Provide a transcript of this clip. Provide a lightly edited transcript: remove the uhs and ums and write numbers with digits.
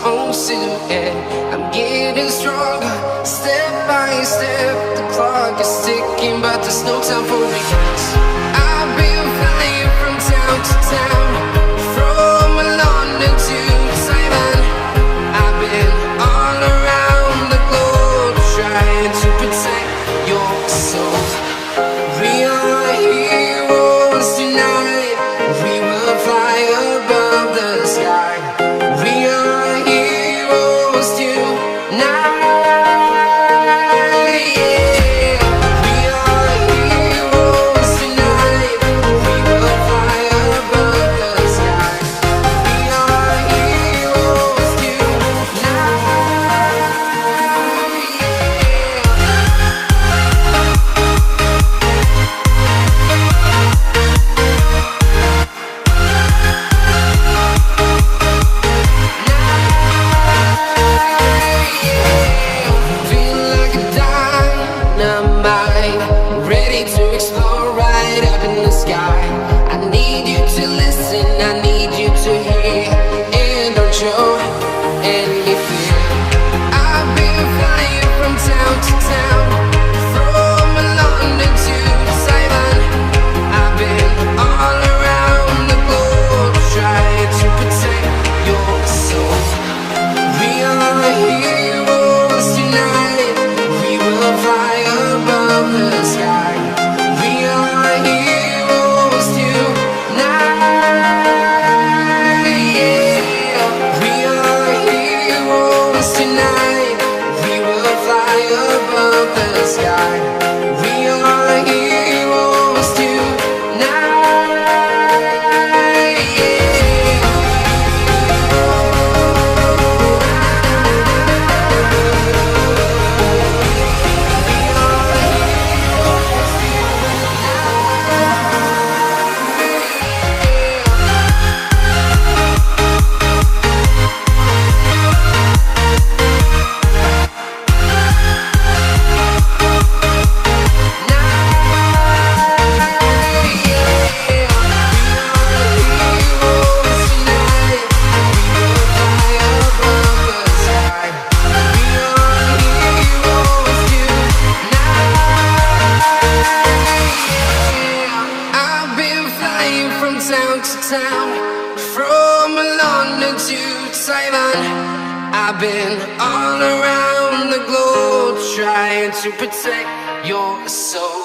own silhouette. I'm getting stronger, step by step. The clock is ticking, but there's no time for regrets. I've been flying from town to town, from London to Taiwan. I've been all around the globe, trying to protect your soul. We are heroes tonight. We will fly above the sky. We are heroes tonight. Yeah. We are heroes tonight. We will fly above the sky. We are heroes tonight. Feel like a dynamite, ready to explore right up in the sky. I need you to listen, I need you to hear, and don't show any fear. I've been flying from town to town, from London to Taiwan. I've been all around the globe, trying to protect your soul. We are heroes tonight. We will fly above the sky. We are heroes tonight. Yeah. We are heroes tonight. We will fly above the sky. We are heroes tonight. I've been flying from town to town, from London to Taiwan. I've been all around the globe, trying to protect your soul.